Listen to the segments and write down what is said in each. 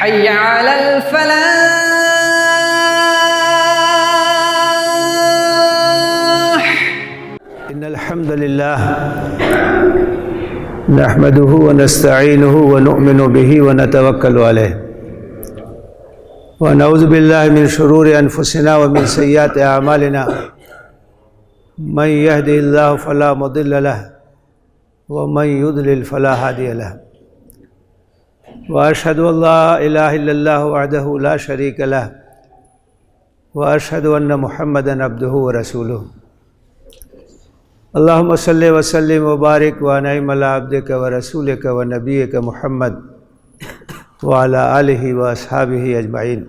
حي على الفلاح. إن الحمد لله نحمده ونستعينه ونؤمن به ونتوكل عليه ونعوذ بالله من شرور أنفسنا ومن سيئات أعمالنا من يهده الله فلا مضل له ومن يضلل فلا هادي له وأشهد أن لا إله إلا الله وحده لا شريك له وأشهد أن محمدا عبده ورسوله. اللهم صل وسلم وبارك وانعم على عبدك ورسولك ونبيك محمد وعلى آله وأصحابه أجمعين.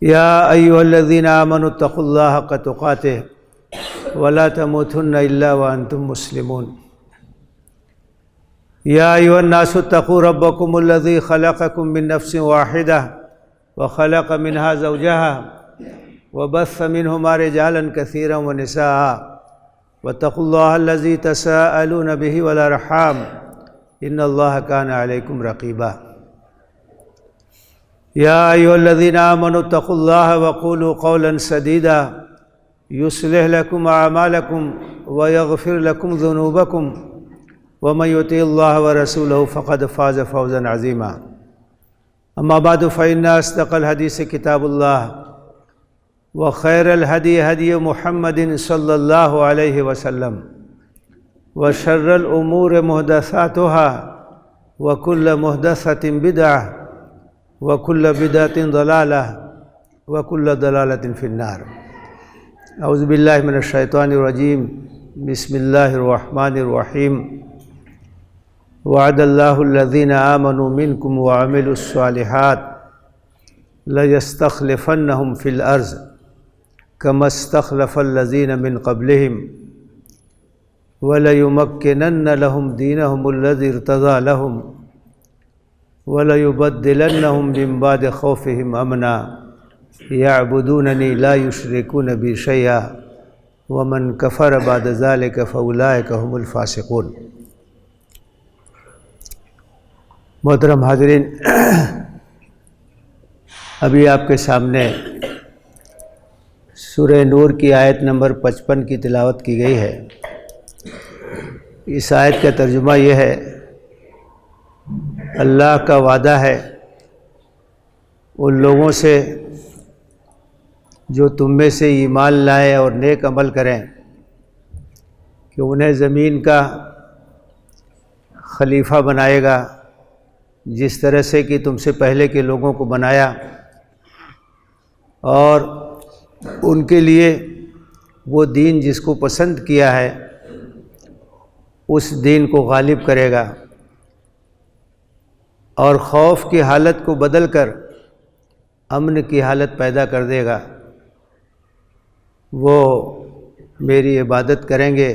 يا أيها الذين آمنوا اتقوا الله حق تقاته ولا تموتن إلا وأنتم مسلمون. يا أيها الناس اتقوا ربكم الذي خلقكم من نفس واحدة وخلق منها زوجها وبث منهما رجالا كثيرا ونساء واتقوا الله الذي تساءلون به والأرحام إن الله كان عليكم رقيبا. يا أيها الذين آمنوا اتقوا الله وقولوا قولا سديدا يصلح لكم أعمالكم ويغفر لكم ذنوبكم ومن يطع الله ورسوله فقد فاز فوزا عظيما. أما بعد فإن أصدق الحديث كتاب الله وخير الهدي هدي محمد صلى الله عليه وسلم وشر الأمور محدثاتها وكل محدثة بدعة وكل بدعة ضلالة وكل ضلالة في النار. أعوذ بالله من الشيطان الرجيم. بسم الله الرحمن الرحيم. وعد الله الذين آمنوا منكم وعملوا الصالحات ليستخلفنهم في الأرض كما استخلف الذين من قبلهم وليمكنن لهم دينهم الذي ارتضى لهم وليبدلنهم من بعد خوفهم أمنا يعبدونني لا يشركون بي شيئا ومن كفر بعد ذلك فأولئك هم الفاسقون. محترم حاضرین، ابھی آپ کے سامنے سورہ نور کی آیت نمبر 55 کی تلاوت کی گئی ہے. اس آیت کا ترجمہ یہ ہے: اللہ کا وعدہ ہے ان لوگوں سے جو تم میں سے ایمان لائیں اور نیک عمل کریں کہ انہیں زمین کا خلیفہ بنائے گا جس طرح سے کہ تم سے پہلے کے لوگوں کو بنایا، اور ان کے لیے وہ دین جس کو پسند کیا ہے اس دین کو غالب کرے گا، اور خوف کی حالت کو بدل کر امن کی حالت پیدا کر دے گا. وہ میری عبادت کریں گے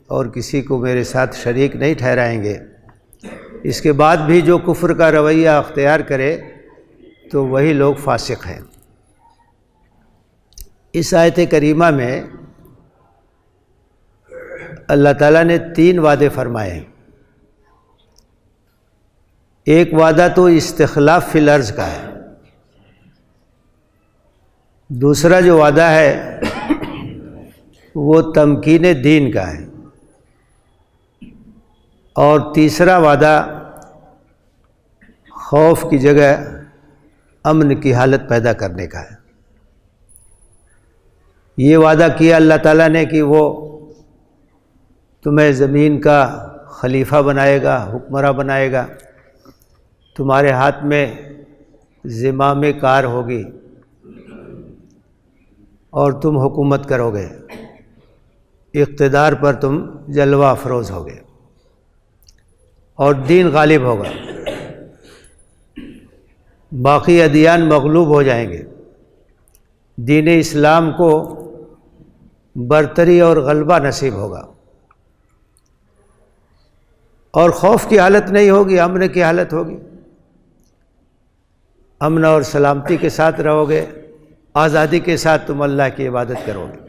اور کسی کو میرے ساتھ شریک نہیں ٹھہرائیں گے. اس کے بعد بھی جو کفر کا رویہ اختیار کرے تو وہی لوگ فاسق ہیں. اس آیت کریمہ میں اللہ تعالیٰ نے 3 وعدے فرمائے ہیں. ایک وعدہ تو استخلاف فی الارض کا ہے، دوسرا جو وعدہ ہے وہ تمکین دین کا ہے، اور تیسرا وعدہ خوف کی جگہ امن کی حالت پیدا کرنے کا ہے. یہ وعدہ کیا اللہ تعالیٰ نے کہ وہ تمہیں زمین کا خلیفہ بنائے گا، حکمراں بنائے گا، تمہارے ہاتھ میں زمام کار ہوگی اور تم حکومت کرو گے، اقتدار پر تم جلوہ افروز ہوگے اور دین غالب ہوگا. باقی ادیان مغلوب ہو جائیں گے، دین اسلام کو برتری اور غلبہ نصیب ہوگا، اور خوف کی حالت نہیں ہوگی، امن کی حالت ہوگی. امن اور سلامتی کے ساتھ رہو گے، آزادی کے ساتھ تم اللہ کی عبادت کرو گے.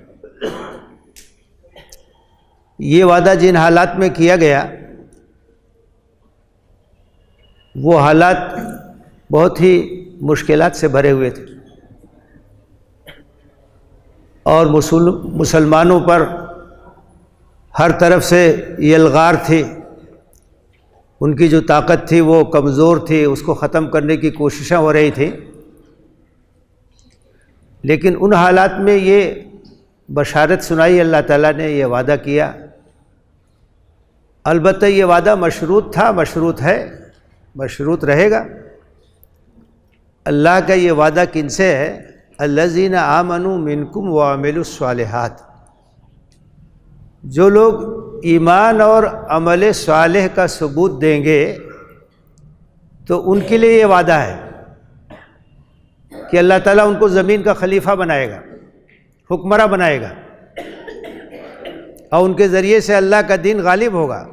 یہ وعدہ جن حالات میں کیا گیا وہ حالات بہت ہی مشکلات سے بھرے ہوئے تھے، اور مسلمانوں پر ہر طرف سے یلغار تھی، ان کی جو طاقت تھی وہ کمزور تھی، اس کو ختم کرنے کی کوششیں ہو رہی تھیں۔ لیکن ان حالات میں یہ بشارت سنائی اللہ تعالیٰ نے، یہ وعدہ کیا۔ البتہ یہ وعدہ مشروط تھا، مشروط ہے، مشروط رہے گا۔ اللہ کا یہ وعدہ کن سے ہے؟ الذین آمنوا منکم وعملوا الصالحات، جو لوگ ایمان اور عمل صالح کا ثبوت دیں گے تو ان کے لیے یہ وعدہ ہے کہ اللہ تعالیٰ ان کو زمین کا خلیفہ بنائے گا، حکمراں بنائے گا، اور ان کے ذریعے سے اللہ کا دین غالب ہوگا،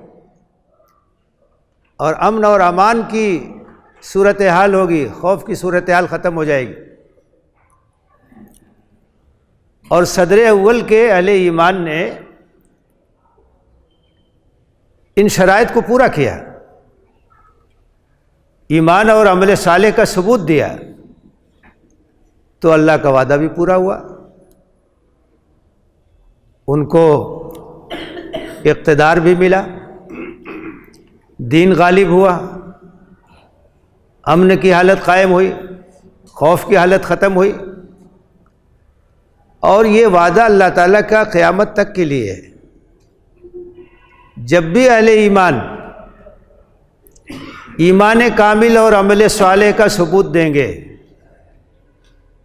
اور امن اور امان کی صورتحال ہوگی، خوف کی صورتحال ختم ہو جائے گی۔ اور صدر اول کے اہل ایمان نے ان شرائط کو پورا کیا، ایمان اور عمل صالح کا ثبوت دیا، تو اللہ کا وعدہ بھی پورا ہوا، ان کو اقتدار بھی ملا، دین غالب ہوا، امن کی حالت قائم ہوئی، خوف کی حالت ختم ہوئی۔ اور یہ وعدہ اللہ تعالیٰ کا قیامت تک کے لیے ہے۔ جب بھی اہل ایمان کامل اور عمل صالح کا ثبوت دیں گے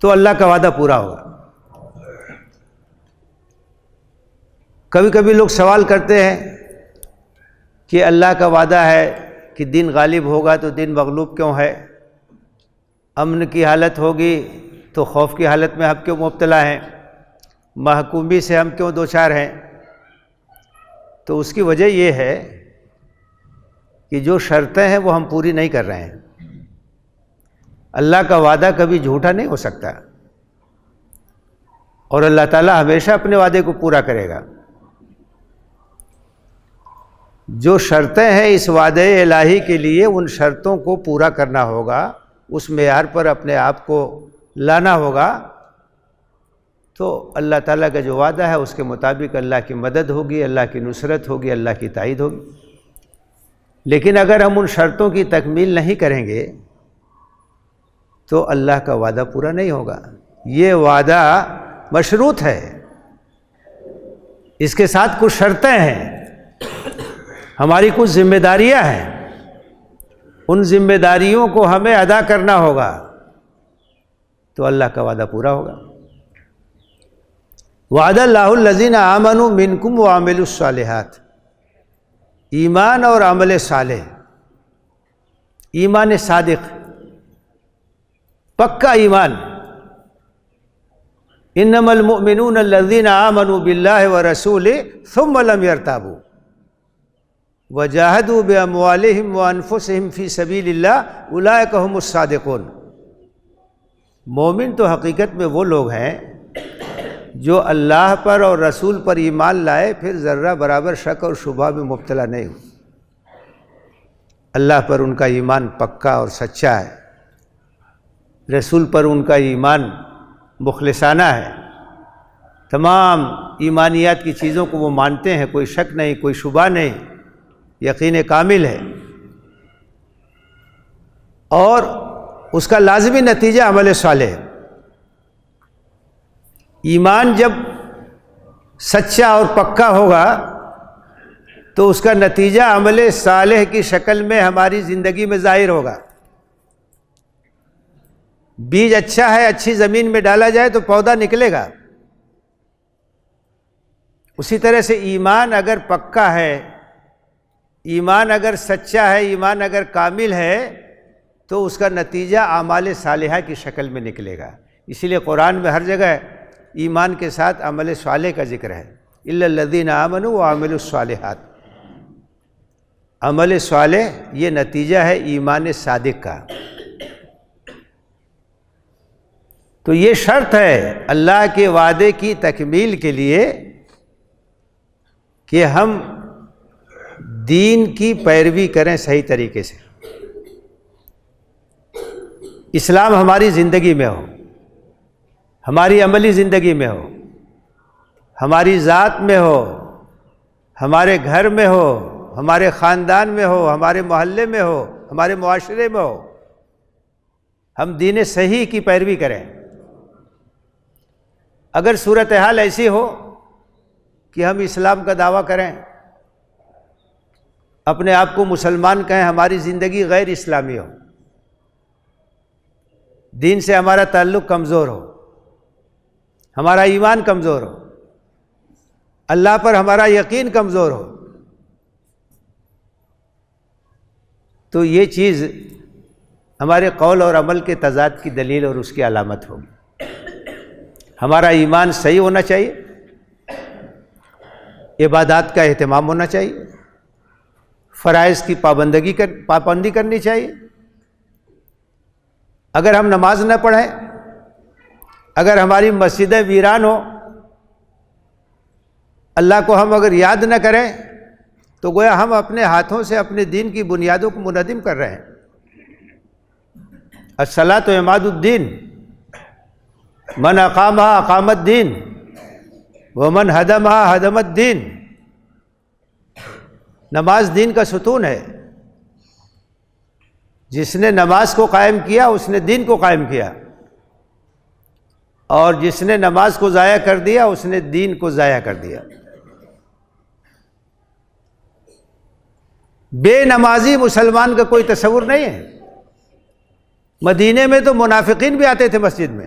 تو اللہ کا وعدہ پورا ہوگا۔ کبھی کبھی لوگ سوال کرتے ہیں کہ اللہ کا وعدہ ہے کہ دین غالب ہوگا تو دین مغلوب کیوں ہے؟ امن کی حالت ہوگی تو خوف کی حالت میں ہم کیوں مبتلا ہیں؟ محکومی سے ہم کیوں دوچار ہیں؟ تو اس کی وجہ یہ ہے کہ جو شرطیں ہیں وہ ہم پوری نہیں کر رہے ہیں۔ اللہ کا وعدہ کبھی جھوٹا نہیں ہو سکتا، اور اللہ تعالیٰ ہمیشہ اپنے وعدے کو پورا کرے گا۔ جو شرطیں ہیں اس وعدے الہی کے لیے، ان شرطوں کو پورا کرنا ہوگا، اس معیار پر اپنے آپ کو لانا ہوگا، تو اللہ تعالیٰ کا جو وعدہ ہے اس کے مطابق اللہ کی مدد ہوگی، اللہ کی نصرت ہوگی، اللہ کی تائید ہوگی۔ لیکن اگر ہم ان شرطوں کی تکمیل نہیں کریں گے تو اللہ کا وعدہ پورا نہیں ہوگا۔ یہ وعدہ مشروط ہے، اس کے ساتھ کچھ شرطیں ہیں، ہماری کچھ ذمہ داریاں ہیں، ان ذمہ داریوں کو ہمیں ادا کرنا ہوگا تو اللہ کا وعدہ پورا ہوگا۔ وعد اللہ الذین آمنوا منکم وعملوا الصالحات، ایمان اور عمل صالح، ایمان صادق، پکا ایمان۔ انما المؤمنون الذین آمنوا باللہ ورسولہ ثم لم یرتابوا وجاہدوا باموالہم وانفسہم فی سبیل اللہ اولئک ھم الصادقون۔ مومن تو حقیقت میں وہ لوگ ہیں جو اللہ پر اور رسول پر ایمان لائے، پھر ذرہ برابر شک اور شبہ میں مبتلا نہیں ہو۔ اللہ پر ان کا ایمان پکا اور سچا ہے، رسول پر ان کا ایمان مخلصانہ ہے، تمام ایمانیات کی چیزوں کو وہ مانتے ہیں، کوئی شک نہیں، کوئی شبہ نہیں، یقین کامل ہے۔ اور اس کا لازمی نتیجہ عمل صالح ہے۔ ایمان جب سچا اور پکا ہوگا تو اس کا نتیجہ عمل صالح کی شکل میں ہماری زندگی میں ظاہر ہوگا۔ بیج اچھا ہے، اچھی زمین میں ڈالا جائے تو پودا نکلے گا۔ اسی طرح سے ایمان اگر پکا ہے، ایمان اگر سچا ہے، ایمان اگر کامل ہے تو اس کا نتیجہ اعمال صالحہ کی شکل میں نکلے گا۔ اسی لیے قرآن میں ہر جگہ ایمان کے ساتھ عمل صالح کا ذکر ہے، الا الذین آمنوا وعملوا الصالحات۔ عمل صالح یہ نتیجہ ہے ایمان صادق کا۔ تو یہ شرط ہے اللہ کے وعدے کی تکمیل کے لیے کہ ہم دین کی پیروی کریں صحیح طریقے سے۔ اسلام ہماری زندگی میں ہو، ہماری عملی زندگی میں ہو، ہماری ذات میں ہو، ہمارے گھر میں ہو، ہمارے خاندان میں ہو، ہمارے محلے میں ہو، ہمارے معاشرے میں ہو، ہم دین صحیح کی پیروی کریں۔ اگر صورتحال ایسی ہو کہ ہم اسلام کا دعویٰ کریں، اپنے آپ کو مسلمان کہیں، ہماری زندگی غیر اسلامی ہو، دین سے ہمارا تعلق کمزور ہو، ہمارا ایمان کمزور ہو، اللہ پر ہمارا یقین کمزور ہو، تو یہ چیز ہمارے قول اور عمل کے تضاد کی دلیل اور اس کی علامت ہوگی۔ ہمارا ایمان صحیح ہونا چاہیے، عبادات کا اہتمام ہونا چاہیے، فرائض کی پابندی کرنی چاہیے۔ اگر ہم نماز نہ پڑھیں، اگر ہماری مسجدیں ویران ہو، اللہ کو ہم اگر یاد نہ کریں، تو گویا ہم اپنے ہاتھوں سے اپنے دین کی بنیادوں کو منہدم کر رہے ہیں۔ الصلاۃ عماد الدین، من اقامہا اقام الدین ومن ہدمہا ہدم الدین۔ نماز دین کا ستون ہے، جس نے نماز کو قائم کیا اس نے دین کو قائم کیا، اور جس نے نماز کو ضائع کر دیا اس نے دین کو ضائع کر دیا۔ بے نمازی مسلمان کا کوئی تصور نہیں ہے۔ مدینے میں تو منافقین بھی آتے تھے مسجد میں،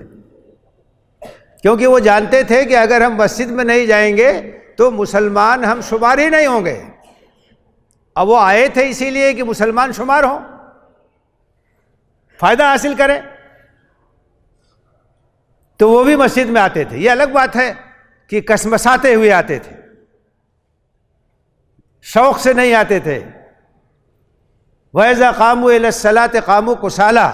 کیونکہ وہ جانتے تھے کہ اگر ہم مسجد میں نہیں جائیں گے تو مسلمان ہم شمار ہی نہیں ہوں گے۔ اب وہ آئے تھے اسی لیے کہ مسلمان شمار ہوں، فائدہ حاصل کریں، تو وہ بھی مسجد میں آتے تھے۔ یہ الگ بات ہے کہ کسمساتے ہوئے آتے تھے، شوق سے نہیں آتے تھے۔ وَإِذَا قَامُوا إِلَى الصَّلَاةِ قَامُوا كُسَالَىٰ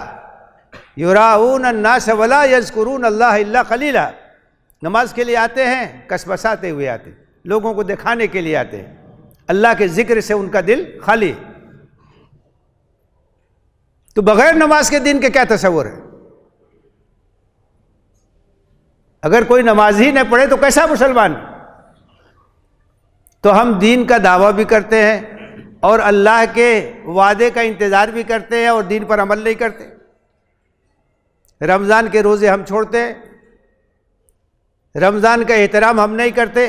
يُرَاءُونَ النَّاسَ وَلَا يَذْكُرُونَ اللَّهَ إِلَّا قَلِيلًا۔ نماز کے لیے آتے ہیں، کسمساتے ہوئے آتے ہیں، لوگوں کو دکھانے کے لیے آتے ہیں، اللہ کے ذکر سے ان کا دل خالی۔ تو بغیر نماز کے دین کے کیا تصور ہے؟ اگر کوئی نماز ہی نہ پڑھے تو کیسا مسلمان؟ تو ہم دین کا دعویٰ بھی کرتے ہیں اور اللہ کے وعدے کا انتظار بھی کرتے ہیں اور دین پر عمل نہیں کرتے۔ رمضان کے روزے ہم چھوڑتے ہیں، رمضان کا احترام ہم نہیں کرتے،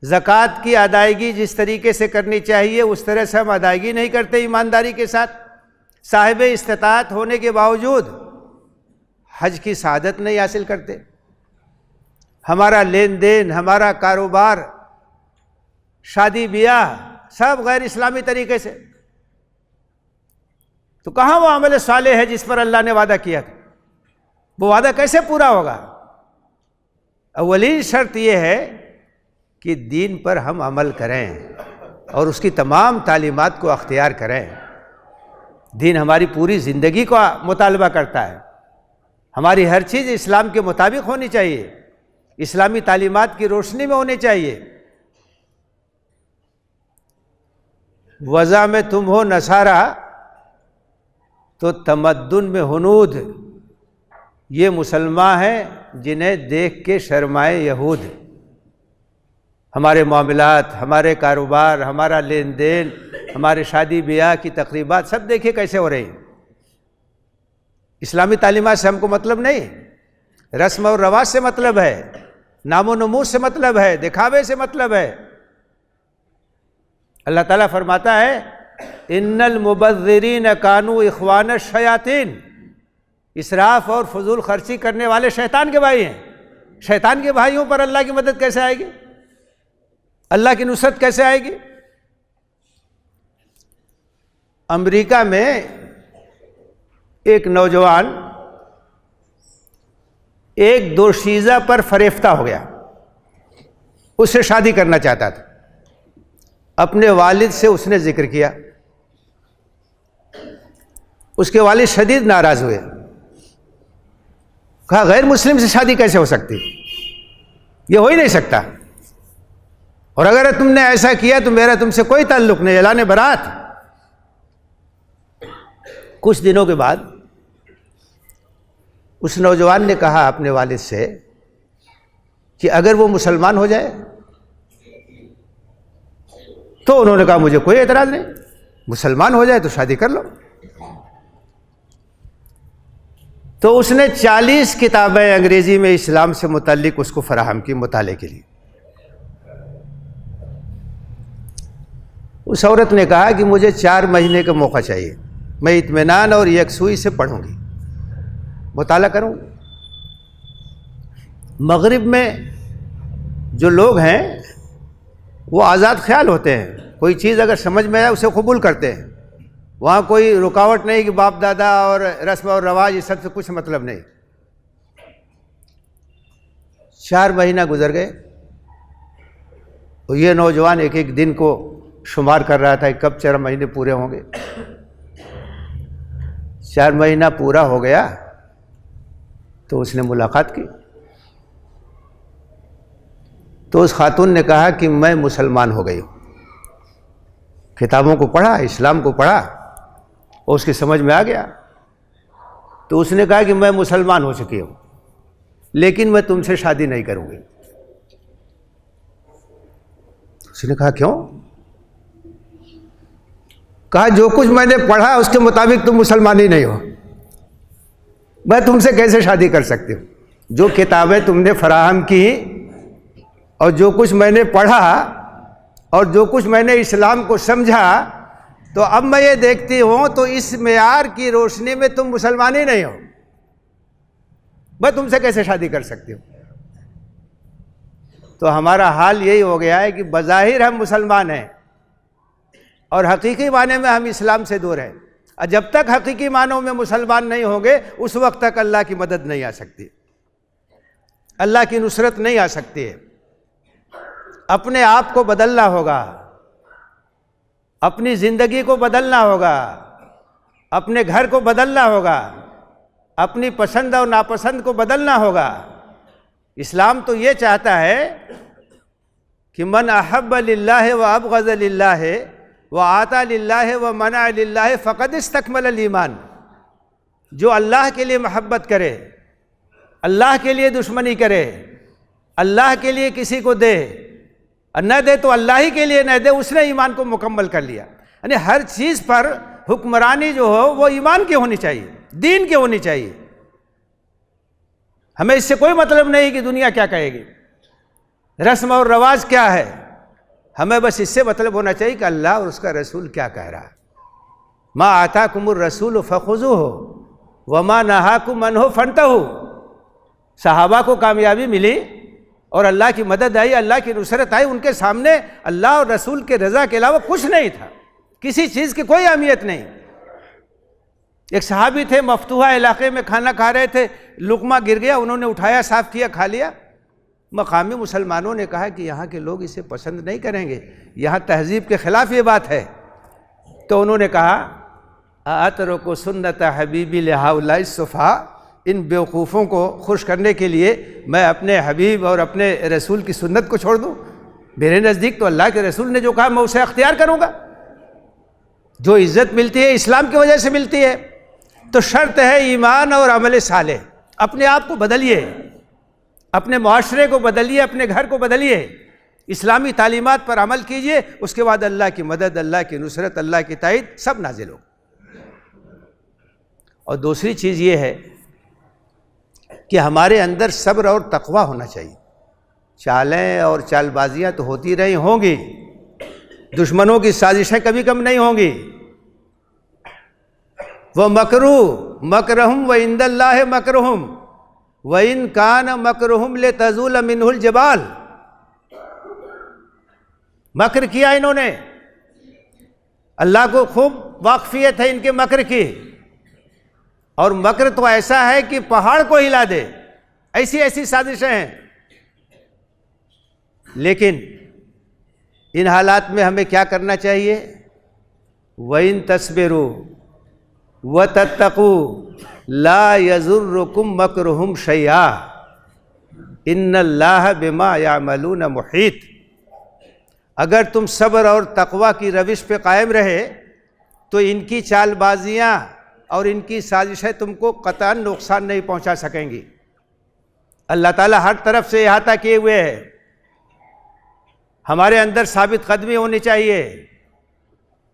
زکوٰۃ کی ادائیگی جس طریقے سے کرنی چاہیے اس طرح سے ہم ادائیگی نہیں کرتے ایمانداری کے ساتھ، صاحب استطاعت ہونے کے باوجود حج کی سعادت نہیں حاصل کرتے، ہمارا لین دین، ہمارا کاروبار، شادی بیاہ سب غیر اسلامی طریقے سے۔ تو کہاں وہ عمل صالح ہے جس پر اللہ نے وعدہ کیا تھا؟ وہ وعدہ کیسے پورا ہوگا؟ اولین شرط یہ ہے کہ دین پر ہم عمل کریں اور اس کی تمام تعلیمات کو اختیار کریں۔ دین ہماری پوری زندگی کا مطالبہ کرتا ہے، ہماری ہر چیز اسلام کے مطابق ہونی چاہیے، اسلامی تعلیمات کی روشنی میں ہونی چاہیے۔ وضع میں تم ہو نصارہ تو تمدن میں ہنود، یہ مسلمان ہیں جنہیں دیکھ کے شرمائے یہود۔ ہمارے معاملات، ہمارے کاروبار، ہمارا لین دین، ہمارے شادی بیاہ کی تقریبات سب دیکھیے کیسے ہو رہی ہیں۔ اسلامی تعلیمات سے ہم کو مطلب نہیں، رسم اور رواج سے مطلب ہے، نام و نمود سے مطلب ہے، دکھاوے سے مطلب ہے۔ اللہ تعالیٰ فرماتا ہے ان المبذرین کانوا اخوان الشیاطین، اسراف اور فضول خرچی کرنے والے شیطان کے بھائی ہیں۔ شیطان کے بھائیوں پر اللہ کی مدد کیسے آئے گی؟ اللہ کی نصرت کیسے آئے گی؟ امریکہ میں ایک نوجوان ایک دوشیزہ پر فریفتہ ہو گیا، اس سے شادی کرنا چاہتا تھا۔ اپنے والد سے اس نے ذکر کیا، اس کے والد شدید ناراض ہوئے، کہا غیر مسلم سے شادی کیسے ہو سکتی؟ یہ ہو ہی نہیں سکتا، اور اگر تم نے ایسا کیا تو میرا تم سے کوئی تعلق نہیں، اعلان برات۔ کچھ دنوں کے بعد اس نوجوان نے کہا اپنے والد سے کہ اگر وہ مسلمان ہو جائے؟ تو انہوں نے کہا مجھے کوئی اعتراض نہیں، مسلمان ہو جائے تو شادی کر لو۔ تو اس نے 40 کتابیں انگریزی میں اسلام سے متعلق اس کو فراہم کی مطالعے کے لیے۔ اس عورت نے کہا کہ مجھے 4 مہینے کا موقع چاہیے، میں اطمینان اور یکسوئی سے پڑھوں گی، مطالعہ کروں گی۔ مغرب میں جو لوگ ہیں وہ آزاد خیال ہوتے ہیں، کوئی چیز اگر سمجھ میں آئے اسے قبول کرتے ہیں، وہاں کوئی رکاوٹ نہیں کہ باپ دادا اور رسم اور رواج، اس سب سے کچھ مطلب نہیں۔ 4 مہینہ گزر گئے اور یہ نوجوان ایک ایک دن کو شمار کر رہا تھا کہ کب 4 مہینے پورے ہوں گے۔ 4 مہینہ پورا ہو گیا تو اس نے ملاقات کی، تو اس خاتون نے کہا کہ میں مسلمان ہو گئی ہوں۔ کتابوں کو پڑھا، اسلام کو پڑھا اور اس کی سمجھ میں آ گیا، تو اس نے کہا کہ میں مسلمان ہو چکی ہوں لیکن میں تم سے شادی نہیں کروں گی۔ اس نے کہا کیوں؟ کہا جو کچھ میں نے پڑھا اس کے مطابق تم مسلمان ہی نہیں ہو، میں تم سے کیسے شادی کر سکتی ہوں؟ جو کتابیں تم نے فراہم کی اور جو کچھ میں نے پڑھا اور جو کچھ میں نے اسلام کو سمجھا، تو اب میں یہ دیکھتی ہوں تو اس معیار کی روشنی میں تم مسلمان ہی نہیں ہو، میں تم سے کیسے شادی کر سکتی ہوں؟ تو ہمارا حال یہی ہو گیا ہے کہ بظاہر ہم مسلمان ہیں اور حقیقی معنی میں ہم اسلام سے دور ہیں، اور جب تک حقیقی معنوں میں مسلمان نہیں ہوں گے اس وقت تک اللہ کی مدد نہیں آ سکتی، اللہ کی نصرت نہیں آ سکتی ہے۔ اپنے آپ کو بدلنا ہوگا، اپنی زندگی کو بدلنا ہوگا، اپنے گھر کو بدلنا ہوگا، اپنی پسند اور ناپسند کو بدلنا ہوگا۔ اسلام تو یہ چاہتا ہے کہ من احب للہ و ابغض للہ و آتا للہ و منع للہ فقد استکمل الایمان۔ جو اللہ کے لیے محبت کرے، اللہ کے لیے دشمنی کرے، اللہ کے لیے کسی کو دے اور نہ دے تو اللہ ہی کے لیے نہ دے، اس نے ایمان کو مکمل کر لیا۔ یعنی ہر چیز پر حکمرانی جو ہو وہ ایمان کی ہونی چاہیے، دین کی ہونی چاہیے۔ ہمیں اس سے کوئی مطلب نہیں کہ دنیا کیا کہے گی، رسم اور رواج کیا ہے، ہمیں بس اس سے مطلب ہونا چاہیے کہ اللہ اور اس کا رسول کیا کہہ رہا ہے۔ ما آتاکم الرسول فخذوہ وما نہاکم عنہ فانتہوا۔ صحابہ کو کامیابی ملی اور اللہ کی مدد آئی، اللہ کی نصرت آئی، ان کے سامنے اللہ اور رسول کے رضا کے علاوہ کچھ نہیں تھا، کسی چیز کی کوئی اہمیت نہیں۔ ایک صحابی تھے، مفتوحہ علاقے میں کھانا کھا رہے تھے، لقمہ گر گیا، انہوں نے اٹھایا، صاف کیا، کھا لیا۔ مقامی مسلمانوں نے کہا کہ یہاں کے لوگ اسے پسند نہیں کریں گے، یہاں تہذیب کے خلاف یہ بات ہے۔ تو انہوں نے کہا اترک سنت حبیبی لہؤلاء الصفحاء، ان بیوقوفوں کو خوش کرنے کے لیے میں اپنے حبیب اور اپنے رسول کی سنت کو چھوڑ دوں؟ میرے نزدیک تو اللہ کے رسول نے جو کہا میں اسے اختیار کروں گا۔ جو عزت ملتی ہے اسلام کی وجہ سے ملتی ہے، تو شرط ہے ایمان اور عمل صالح۔ اپنے آپ کو بدلیے، اپنے معاشرے کو بدلیے، اپنے گھر کو بدلیے، اسلامی تعلیمات پر عمل کیجئے، اس کے بعد اللہ کی مدد، اللہ کی نصرت، اللہ کی تائید سب نازل ہو۔ اور دوسری چیز یہ ہے کہ ہمارے اندر صبر اور تقوی ہونا چاہیے۔ چالیں اور چال بازیاں تو ہوتی رہی ہوں گی، دشمنوں کی سازشیں کبھی کم نہیں ہوں گی۔ وَمَكْرُوا مَكْرَهُمْ وَعِندَ اللَّهِ مَكْرُهُمْ وَإِنْ كَانَ مَكْرُهُمْ لِتَزُولَ مِنْهُ الْجِبَالُ۔ مکر کیا انہوں نے، اللہ کو خوب واقفیت ہے ان کے مکر کی، اور مکر تو ایسا ہے کہ پہاڑ کو ہلا دے، ایسی ایسی سازشیں ہیں۔ لیکن ان حالات میں ہمیں کیا کرنا چاہیے؟ وَإِن تَصْبِرُوا وَتَتَّقُوا لَا يَضُرُّكُمْ مَكْرُهُمْ شَيْئًا إِنَّ اللَّهَ بِمَا يَعْمَلُونَ مُحِيطٌ۔ اگر تم صبر اور تقوی کی روش پہ قائم رہے تو ان کی چال بازیاں اور ان کی سازشیں تم کو قطعاً نقصان نہیں پہنچا سکیں گی۔ اللہ تعالیٰ ہر طرف سے احاطہ کیے ہوئے ہے۔ ہمارے اندر ثابت قدمی ہونی چاہیے،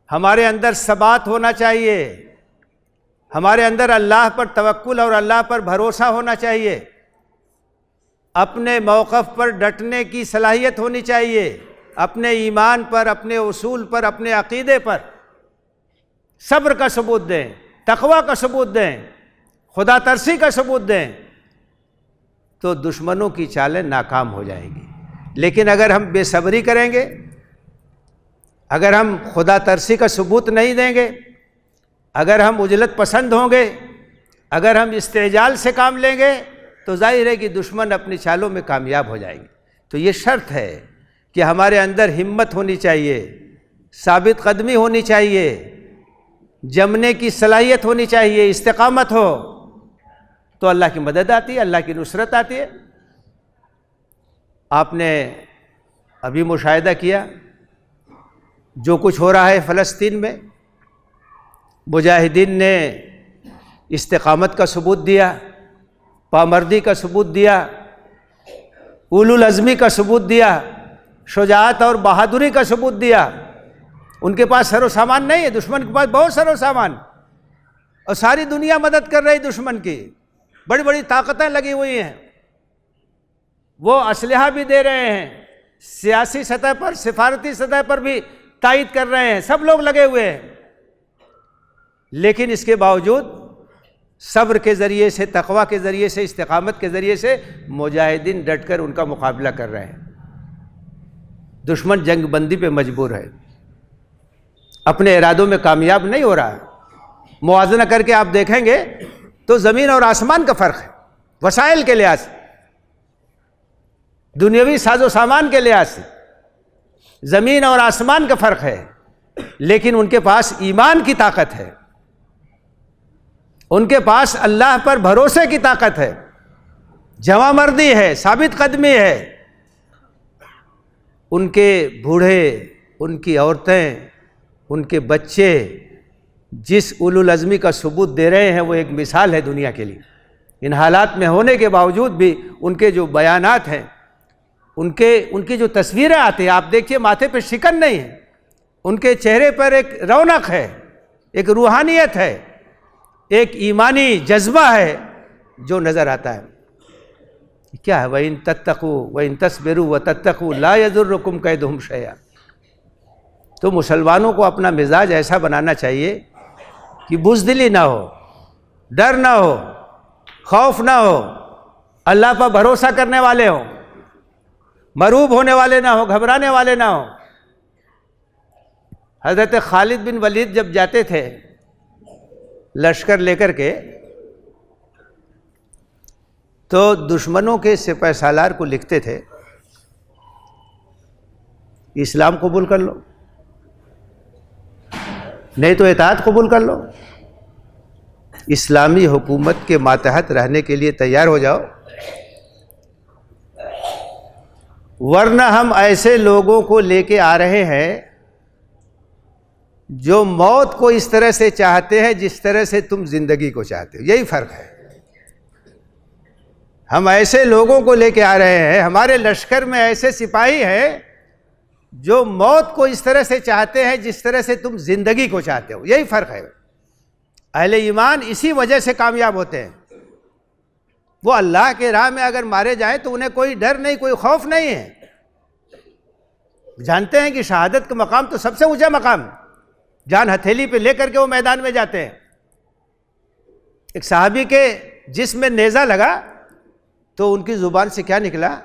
ہمارے اندر ثبات ہونا چاہیے، ہمارے اندر اللہ پر توکل اور اللہ پر بھروسہ ہونا چاہیے، اپنے موقف پر ڈٹنے کی صلاحیت ہونی چاہیے، اپنے ایمان پر، اپنے اصول پر، اپنے عقیدے پر صبر کا ثبوت دیں، تقوی کا ثبوت دیں، خدا ترسی کا ثبوت دیں، تو دشمنوں کی چالیں ناکام ہو جائیں گی۔ لیکن اگر ہم بے صبری کریں گے، اگر ہم خدا ترسی کا ثبوت نہیں دیں گے، اگر ہم عجلت پسند ہوں گے، اگر ہم استعجال سے کام لیں گے، تو ظاہر ہے کہ دشمن اپنی چالوں میں کامیاب ہو جائیں گے۔ تو یہ شرط ہے کہ ہمارے اندر ہمت ہونی چاہیے، ثابت قدمی ہونی چاہیے، جمنے کی صلاحیت ہونی چاہیے، استقامت ہو تو اللہ کی مدد آتی ہے، اللہ کی نصرت آتی ہے۔ آپ نے ابھی مشاہدہ کیا جو کچھ ہو رہا ہے فلسطین میں، مجاہدین نے استقامت کا ثبوت دیا، پامردی کا ثبوت دیا، اولو العزمی کا ثبوت دیا، شجاعت اور بہادری کا ثبوت دیا۔ ان کے پاس سر و سامان نہیں ہے، دشمن کے پاس بہت سر و سامان، اور ساری دنیا مدد کر رہی دشمن کی، بڑی بڑی طاقتیں لگی ہوئی ہیں، وہ اسلحہ بھی دے رہے ہیں، سیاسی سطح پر، سفارتی سطح پر بھی تائید کر رہے ہیں، سب لوگ لگے ہوئے ہیں۔ لیکن اس کے باوجود صبر کے ذریعے سے، تقوی کے ذریعے سے، استقامت کے ذریعے سے مجاہدین ڈٹ کر ان کا مقابلہ کر رہے ہیں۔ دشمن جنگ بندی پہ مجبور ہے، اپنے ارادوں میں کامیاب نہیں ہو رہا۔ موازنہ کر کے آپ دیکھیں گے تو زمین اور آسمان کا فرق ہے، وسائل کے لحاظ سے، دنیاوی ساز و سامان کے لحاظ سے زمین اور آسمان کا فرق ہے، لیکن ان کے پاس ایمان کی طاقت ہے، ان کے پاس اللہ پر بھروسے کی طاقت ہے، جواں مردی ہے، ثابت قدمی ہے۔ ان کے بوڑھے، ان کی عورتیں، ان کے بچے جس اولو العزمی کا ثبوت دے رہے ہیں وہ ایک مثال ہے دنیا کے لیے۔ ان حالات میں ہونے کے باوجود بھی ان کے جو بیانات ہیں، ان کی جو تصویریں آتی ہیں، آپ دیکھیے ماتھے پہ شکن نہیں ہے، ان کے چہرے پر ایک رونق ہے، ایک روحانیت ہے، ایک ایمانی جذبہ ہے جو نظر آتا ہے۔ کیا ہے؟ وَإِن تَتَّقُوا وَإِن تَصْبِرُوا وَتَتَّقُوا لَا يَضُرُّكُمْ كَيْدُهُمْ شَيْئًا۔ تو مسلمانوں کو اپنا مزاج ایسا بنانا چاہیے کہ بزدلی نہ ہو، ڈر نہ ہو، خوف نہ ہو، اللہ پر بھروسہ کرنے والے ہوں، مرعوب ہونے والے نہ ہوں، گھبرانے والے نہ ہوں۔ حضرت خالد بن ولید جب جاتے تھے لشکر لے کر کے، تو دشمنوں کے سپہ سالار کو لکھتے تھے اسلام قبول کر لو، نہیں تو اطاعت قبول کر لو، اسلامی حکومت کے ماتحت رہنے کے لیے تیار ہو جاؤ، ورنہ ہم ایسے لوگوں کو لے کے آ رہے ہیں جو موت کو اس طرح سے چاہتے ہیں جس طرح سے تم زندگی کو چاہتے ہو۔ یہی فرق ہے، ہم ایسے لوگوں کو لے کے آ رہے ہیں، ہمارے لشکر میں ایسے سپاہی ہیں جو موت کو اس طرح سے چاہتے ہیں جس طرح سے تم زندگی کو چاہتے ہو۔ یہی فرق ہے۔ اہل ایمان اسی وجہ سے کامیاب ہوتے ہیں، وہ اللہ کے راہ میں اگر مارے جائیں تو انہیں کوئی ڈر نہیں، کوئی خوف نہیں ہے، جانتے ہیں کہ شہادت کا مقام تو سب سے اونچا مقام، جان ہتھیلی پہ لے کر کے وہ میدان میں جاتے ہیں۔ ایک صحابی کے جسم میں نیزہ لگا تو ان کی زبان سے کیا نکلا؟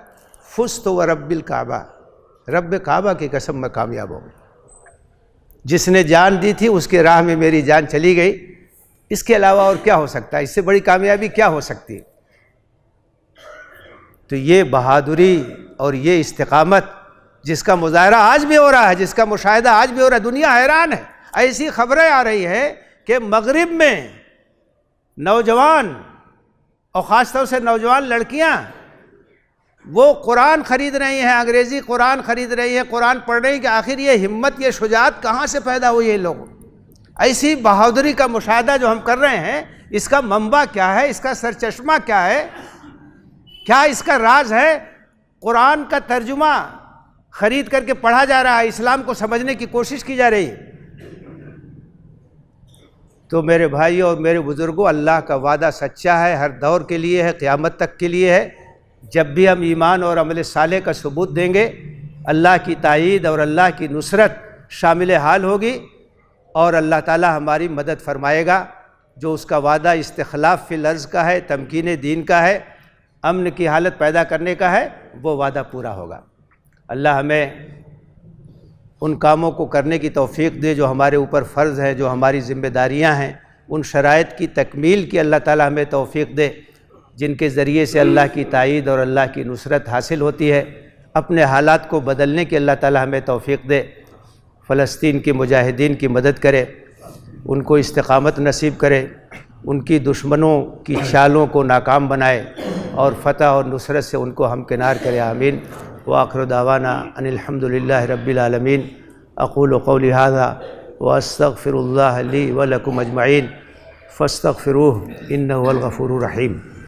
فزت ورب الکعبہ، رب کعبہ کی قسم میں کامیاب ہوں۔ جس نے جان دی تھی اس کے راہ میں میری جان چلی گئی، اس کے علاوہ اور کیا ہو سکتا ہے؟ اس سے بڑی کامیابی کیا ہو سکتی ہے؟ تو یہ بہادری اور یہ استقامت جس کا مظاہرہ آج بھی ہو رہا ہے، جس کا مشاہدہ آج بھی ہو رہا ہے، دنیا حیران ہے۔ ایسی خبریں آ رہی ہیں کہ مغرب میں نوجوان اور خاص طور سے نوجوان لڑکیاں وہ قرآن خرید رہی ہیں، انگریزی قرآن خرید رہی ہیں، قرآن پڑھ رہی ہیں کہ آخر یہ ہمت، یہ شجاعت کہاں سے پیدا ہوئی ہے؟ لوگوں ایسی بہادری کا مشاہدہ جو ہم کر رہے ہیں، اس کا منبع کیا ہے، اس کا سرچشمہ کیا ہے، کیا اس کا راز ہے؟ قرآن کا ترجمہ خرید کر کے پڑھا جا رہا ہے، اسلام کو سمجھنے کی کوشش کی جا رہی ہے۔ تو میرے بھائیوں اور میرے بزرگوں، اللہ کا وعدہ سچا ہے، ہر دور کے لیے ہے، قیامت تک کے لیے ہے۔ جب بھی ہم ایمان اور عمل صالح کا ثبوت دیں گے، اللہ کی تائید اور اللہ کی نصرت شامل حال ہوگی، اور اللہ تعالی ہماری مدد فرمائے گا۔ جو اس کا وعدہ استخلاف فی الارض کا ہے، تمکین دین کا ہے، امن کی حالت پیدا کرنے کا ہے، وہ وعدہ پورا ہوگا۔ اللہ ہمیں ان کاموں کو کرنے کی توفیق دے جو ہمارے اوپر فرض ہے، جو ہماری ذمہ داریاں ہیں، ان شرائط کی تکمیل کی اللہ تعالی ہمیں توفیق دے جن کے ذریعے سے اللہ کی تائید اور اللہ کی نصرت حاصل ہوتی ہے۔ اپنے حالات کو بدلنے کی اللہ تعالی ہمیں توفیق دے۔ فلسطین کے مجاہدین کی مدد کرے، ان کو استقامت نصیب کرے، ان کی دشمنوں کی چالوں کو ناکام بنائے، اور فتح اور نصرت سے ان کو ہمکنار کرے۔ آمین۔ وآخر دعوانا ان الحمد للہ رب العالمین۔ اقول قولی ھذا واستغفر اللہ لی ولکم اجمعین فاستغفروہ انہ هو الغفور الرحیم۔